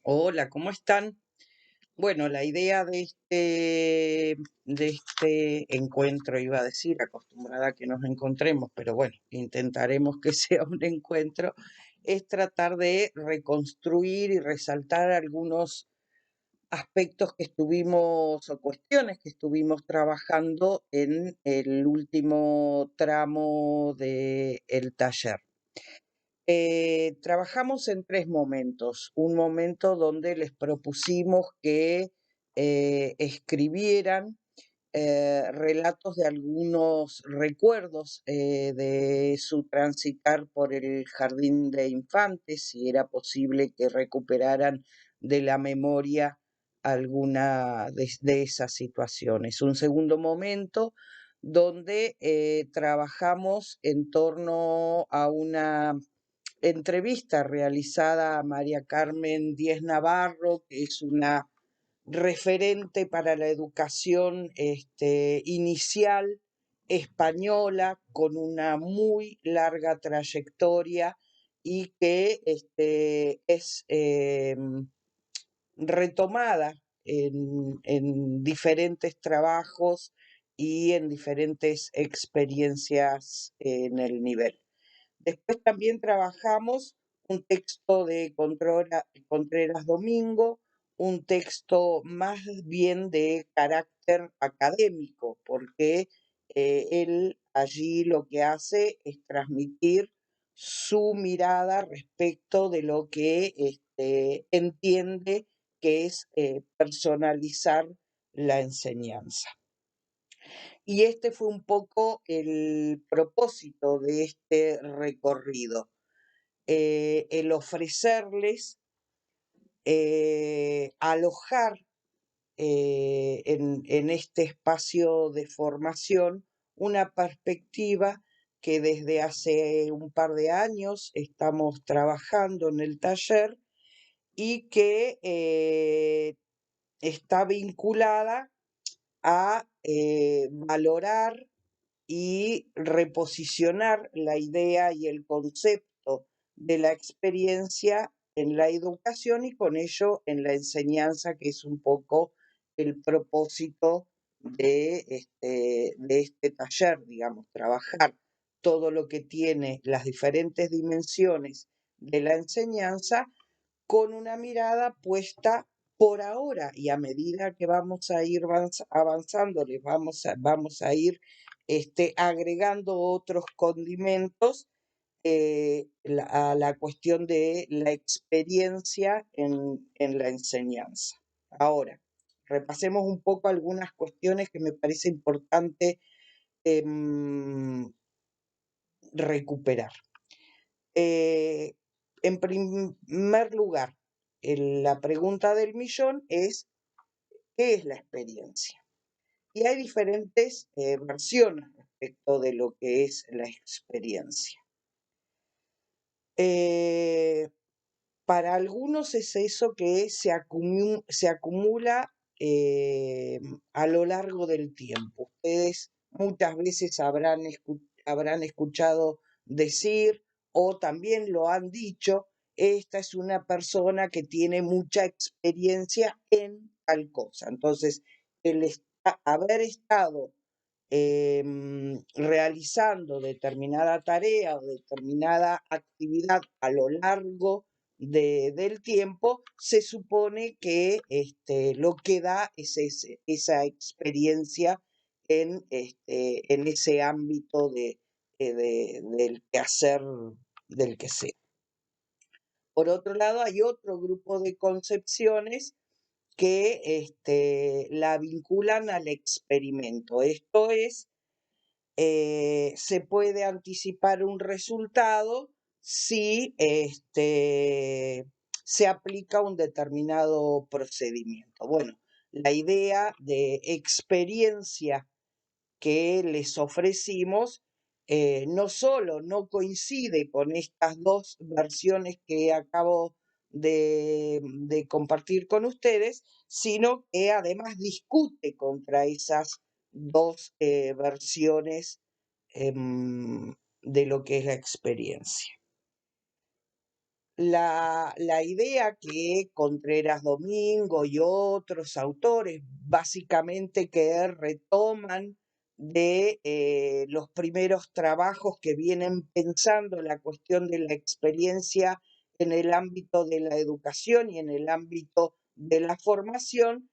Hola, ¿cómo están? Bueno, la idea de este encuentro, iba a decir, acostumbrada a que nos encontremos, pero bueno, intentaremos que sea un encuentro, es tratar de reconstruir y resaltar algunos aspectos que estuvimos o cuestiones que estuvimos trabajando en el último tramo del taller. Trabajamos en tres momentos. Un momento donde les propusimos que escribieran relatos de algunos recuerdos de su transitar por el jardín de infantes, si era posible que recuperaran de la memoria alguna de esas situaciones. Un segundo momento donde trabajamos en torno a una entrevista realizada a María Carmen Díez Navarro, que es una referente para la educación inicial española con una muy larga trayectoria y que es retomada en diferentes trabajos y en diferentes experiencias en el nivel. Después también trabajamos un texto de Contreras Domingo, un texto más bien de carácter académico, porque él allí lo que hace es transmitir su mirada respecto de lo que entiende que es personalizar la enseñanza. Y este fue un poco el propósito de este recorrido, el ofrecerles alojar en este espacio de formación una perspectiva que desde hace un par de años estamos trabajando en el taller y que está vinculada a valorar y reposicionar la idea y el concepto de la experiencia en la educación y con ello en la enseñanza, que es un poco el propósito de este taller, digamos, trabajar todo lo que tiene las diferentes dimensiones de la enseñanza con una mirada puesta por ahora y a medida que vamos a ir avanzando, les vamos a ir agregando otros condimentos a la cuestión de la experiencia en la enseñanza. Ahora, repasemos un poco algunas cuestiones que me parece importante recuperar. En primer lugar, la pregunta del millón es, ¿qué es la experiencia? Y hay diferentes versiones respecto de lo que es la experiencia. Para algunos es eso que se acumula a lo largo del tiempo. Ustedes muchas veces habrán escuchado decir o también lo han dicho, esta es una persona que tiene mucha experiencia en tal cosa. Entonces, haber estado realizando determinada tarea o determinada actividad a lo largo del tiempo, se supone que lo que da es esa experiencia en ese ámbito del quehacer del que sea. Por otro lado, hay otro grupo de concepciones que la vinculan al experimento. Esto es, se puede anticipar un resultado si se aplica un determinado procedimiento. Bueno, la idea de experiencia que les ofrecimos no solo no coincide con estas dos versiones que acabo de compartir con ustedes, sino que además discute contra esas dos versiones de lo que es la experiencia. la idea que Contreras Domingo y otros autores básicamente que retoman de los primeros trabajos que vienen pensando la cuestión de la experiencia en el ámbito de la educación y en el ámbito de la formación,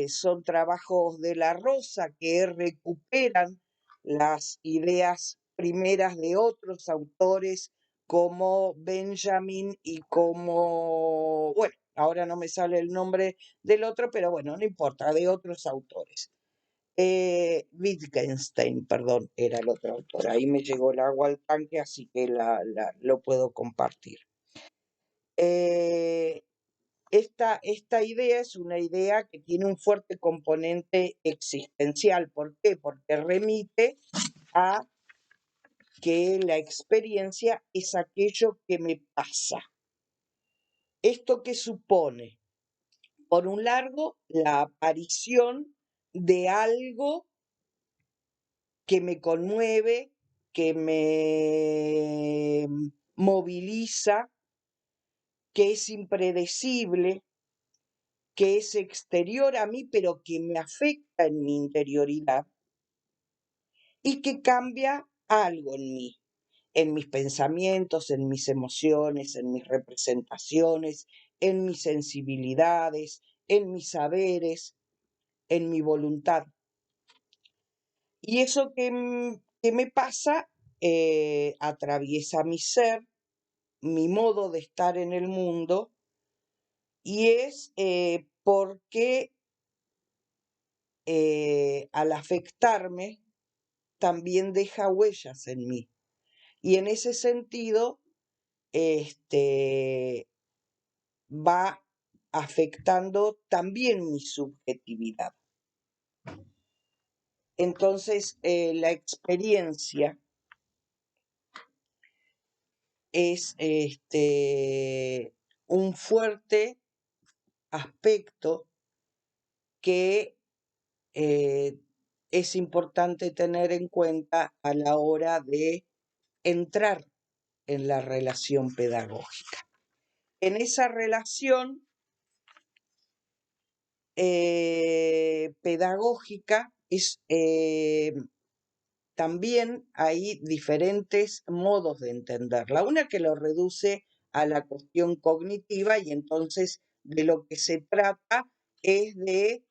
son trabajos de La Rosa que recuperan las ideas primeras de otros autores como Benjamin y como, bueno, ahora no me sale el nombre del otro, pero bueno, no importa, de otros autores. Wittgenstein, perdón, era el otro autor. Ahí me llegó el agua al tanque, así que lo puedo compartir. Eh, esta idea es una idea que tiene un fuerte componente existencial. ¿Por qué? Porque remite a que la experiencia es aquello que me pasa. ¿Esto qué supone? Por un lado, la aparición de algo que me conmueve, que me moviliza, que es impredecible, que es exterior a mí, pero que me afecta en mi interioridad y que cambia algo en mí, en mis pensamientos, en mis emociones, en mis representaciones, en mis sensibilidades, en mis saberes, en mi voluntad. Y eso que me pasa atraviesa mi ser, mi modo de estar en el mundo, y es porque al afectarme también deja huellas en mí. Y en ese sentido, este, va afectando también mi subjetividad. Entonces, la experiencia es un fuerte aspecto que es importante tener en cuenta a la hora de entrar en la relación pedagógica. En esa relación pedagógica también hay diferentes modos de entenderla. Una que lo reduce a la cuestión cognitiva y entonces de lo que se trata es de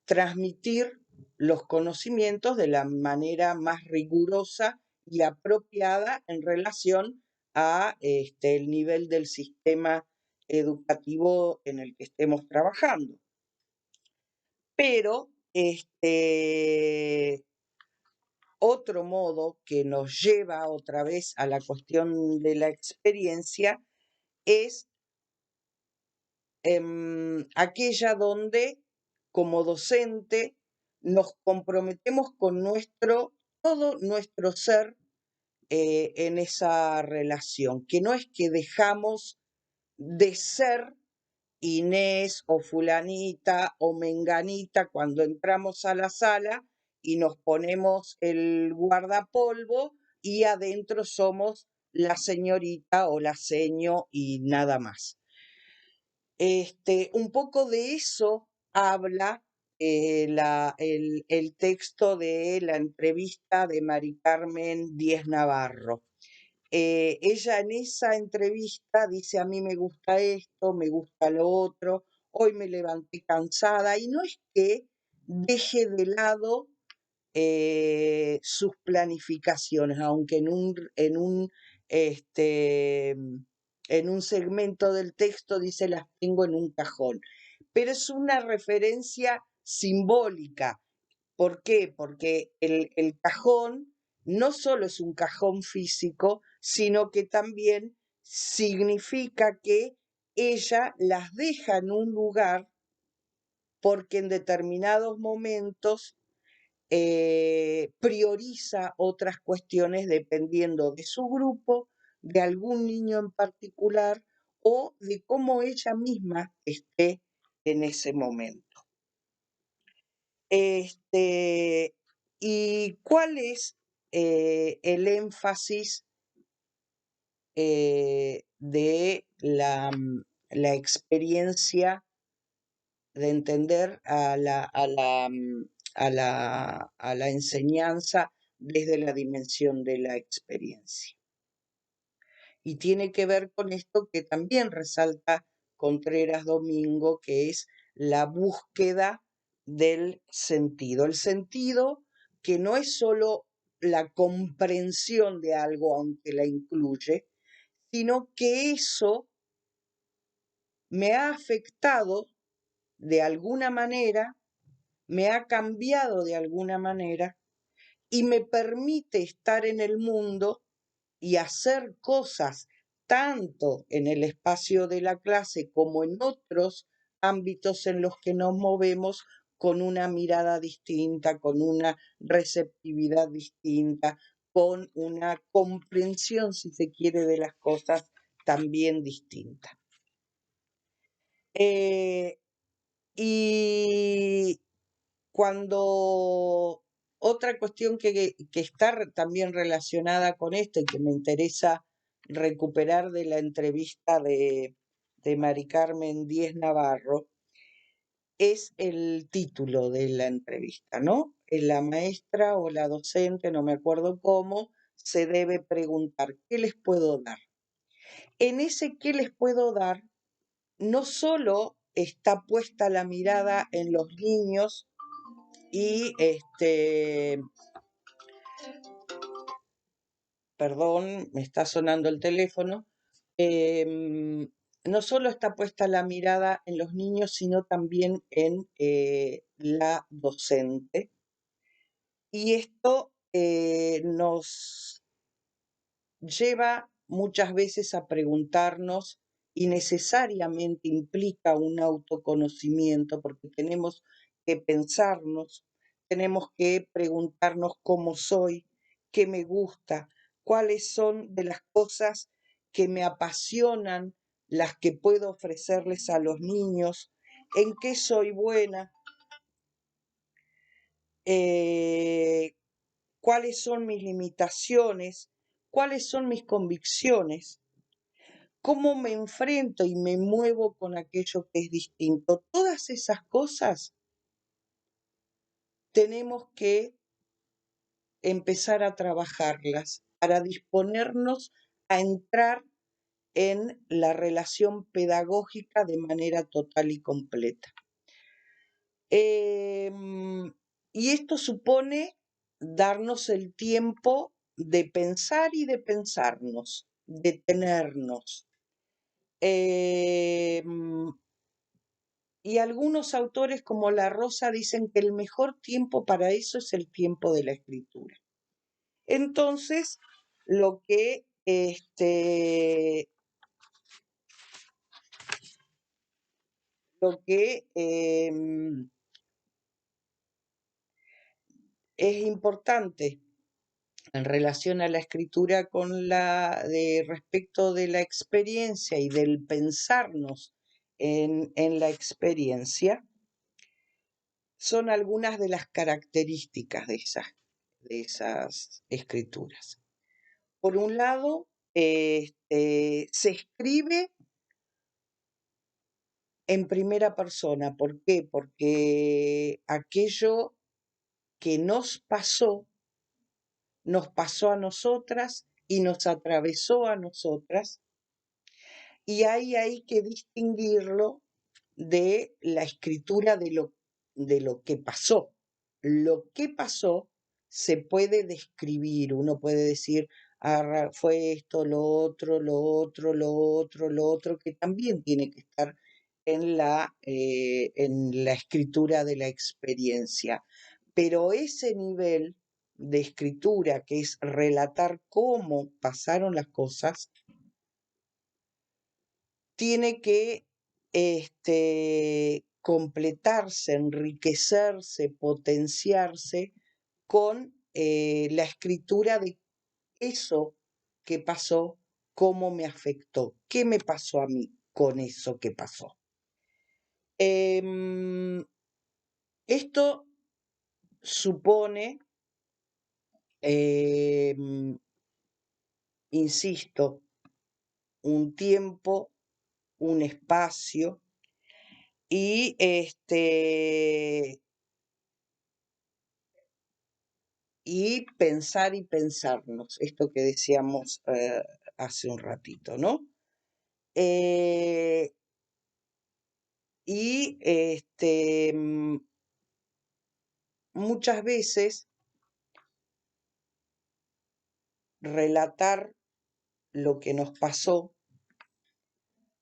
transmitir los conocimientos de la manera más rigurosa y apropiada en relación a el nivel del sistema educativo en el que estemos trabajando. Pero otro modo que nos lleva otra vez a la cuestión de la experiencia es aquella donde como docente nos comprometemos con todo nuestro ser en esa relación, que no es que dejamos de ser Inés o fulanita o menganita cuando entramos a la sala y nos ponemos el guardapolvo y adentro somos la señorita o la seño y nada más. Un poco de eso habla el texto de la entrevista de Mari Carmen Díez Navarro. Ella en esa entrevista dice, a mí me gusta esto, me gusta lo otro, hoy me levanté cansada, y no es que deje de lado sus planificaciones, aunque este, en un segmento del texto dice las tengo en un cajón, pero es una referencia simbólica. ¿Por qué? Porque el cajón no solo es un cajón físico, sino que también significa que ella las deja en un lugar porque en determinados momentos prioriza otras cuestiones dependiendo de su grupo, de algún niño en particular o de cómo ella misma esté en ese momento. ¿Y cuál es el énfasis de la experiencia de entender a la enseñanza desde la dimensión de la experiencia. Y tiene que ver con esto que también resalta Contreras Domingo, que es la búsqueda del sentido. El sentido que no es solo la comprensión de algo, aunque la incluye, sino que eso me ha afectado de alguna manera, me ha cambiado de alguna manera y me permite estar en el mundo y hacer cosas tanto en el espacio de la clase como en otros ámbitos en los que nos movemos con una mirada distinta, con una receptividad distinta, con una comprensión, si se quiere, de las cosas también distinta. Y cuando otra cuestión que está también relacionada con esto y que me interesa recuperar de la entrevista de Mari Carmen Díez Navarro es el título de la entrevista, ¿no? La maestra o la docente, no me acuerdo cómo, se debe preguntar, ¿qué les puedo dar? En ese ¿qué les puedo dar? No solo está puesta la mirada en los niños y perdón, me está sonando el teléfono, no solo está puesta la mirada en los niños, sino también en la docente. Y esto nos lleva muchas veces a preguntarnos y necesariamente implica un autoconocimiento porque tenemos que pensarnos, tenemos que preguntarnos cómo soy, qué me gusta, cuáles son de las cosas que me apasionan, las que puedo ofrecerles a los niños, en qué soy buena, cuáles son mis limitaciones, cuáles son mis convicciones, cómo me enfrento y me muevo con aquello que es distinto. Todas esas cosas tenemos que empezar a trabajarlas para disponernos a entrar en la relación pedagógica de manera total y completa. Y esto supone darnos el tiempo de pensar y de pensarnos, detenernos. Y algunos autores como La Rosa dicen que el mejor tiempo para eso es el tiempo de la escritura. Entonces, lo que es importante en relación a la escritura con respecto de la experiencia y del pensarnos en la experiencia, son algunas de las características de esas escrituras. Por un lado, se escribe en primera persona. ¿Por qué? Porque aquello que nos pasó a nosotras y nos atravesó a nosotras, y hay que distinguirlo de la escritura de lo que pasó. Lo que pasó se puede describir, uno puede decir, fue esto, lo otro, lo otro, lo otro, lo otro, que también tiene que estar en la escritura de la experiencia. Pero ese nivel de escritura, que es relatar cómo pasaron las cosas, tiene que completarse, enriquecerse, potenciarse con la escritura de eso que pasó, cómo me afectó, qué me pasó a mí con eso que pasó. Esto supone insisto, un tiempo, un espacio y pensar y pensarnos, esto que decíamos hace un ratito, ¿no? Y muchas veces relatar lo que nos pasó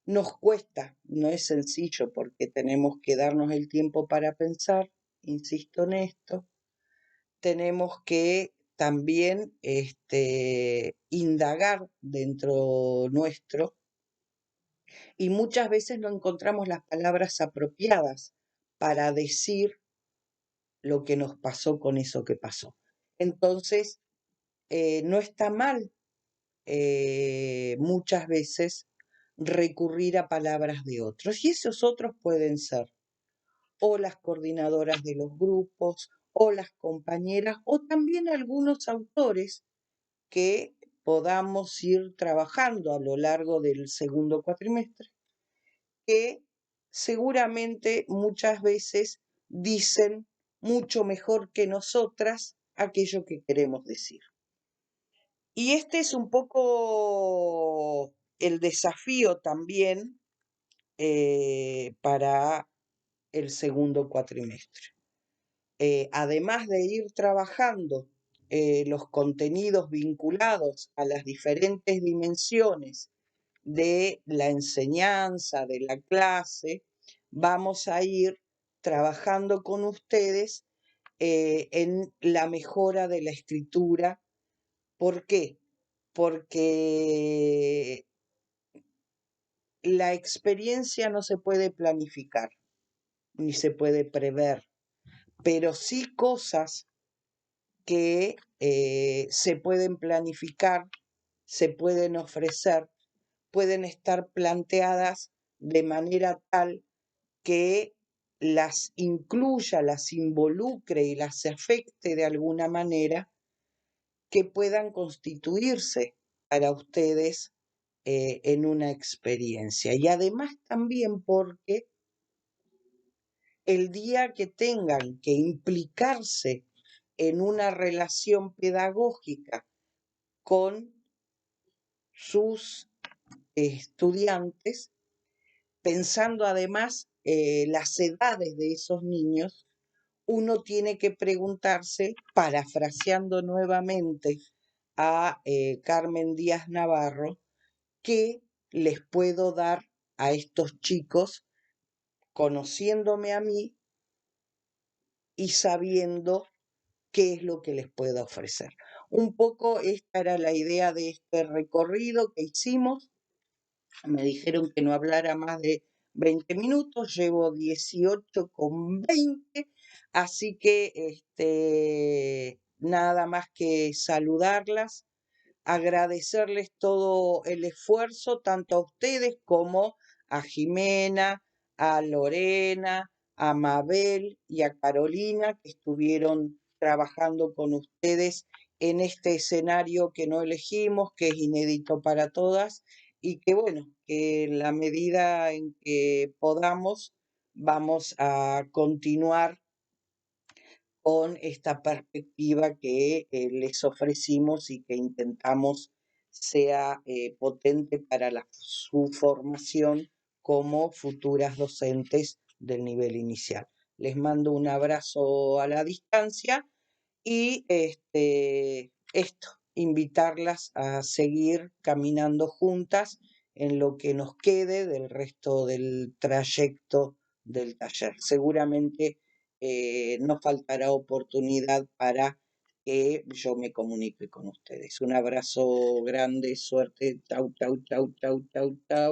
nos cuesta, no es sencillo porque tenemos que darnos el tiempo para pensar, insisto en esto, tenemos que también indagar dentro nuestro y muchas veces no encontramos las palabras apropiadas para decir lo que nos pasó con eso que pasó. Entonces, no está mal muchas veces recurrir a palabras de otros y esos otros pueden ser o las coordinadoras de los grupos o las compañeras o también algunos autores que podamos ir trabajando a lo largo del segundo cuatrimestre, que seguramente muchas veces dicen mucho mejor que nosotras aquello que queremos decir. Y este es un poco el desafío también para el segundo cuatrimestre. Además de ir trabajando los contenidos vinculados a las diferentes dimensiones de la enseñanza, de la clase, vamos a ir trabajando con ustedes en la mejora de la escritura. ¿Por qué? Porque la experiencia no se puede planificar, ni se puede prever, pero sí cosas que se pueden planificar, se pueden ofrecer, pueden estar planteadas de manera tal que las incluya, las involucre y las afecte de alguna manera, que puedan constituirse para ustedes en una experiencia. Y además también porque el día que tengan que implicarse en una relación pedagógica con sus estudiantes, pensando además las edades de esos niños, uno tiene que preguntarse, parafraseando nuevamente a Carmen Díaz Navarro, ¿qué les puedo dar a estos chicos conociéndome a mí y sabiendo qué es lo que les puedo ofrecer? Un poco esta era la idea de este recorrido que hicimos. Me dijeron que no hablara más de 20 minutos, llevo 18,20, así que nada más que saludarlas, agradecerles todo el esfuerzo, tanto a ustedes como a Jimena, a Lorena, a Mabel y a Carolina, que estuvieron trabajando con ustedes en este escenario que no elegimos, que es inédito para todas, y que bueno, que en la medida en que podamos, vamos a continuar con esta perspectiva que les ofrecimos y que intentamos sea potente para su formación como futuras docentes del nivel inicial. Les mando un abrazo a la distancia y esto, invitarlas a seguir caminando juntas en lo que nos quede del resto del trayecto del taller. Seguramente no faltará oportunidad para que yo me comunique con ustedes. Un abrazo grande, suerte, chau, chau, chau, chau, chau, chau.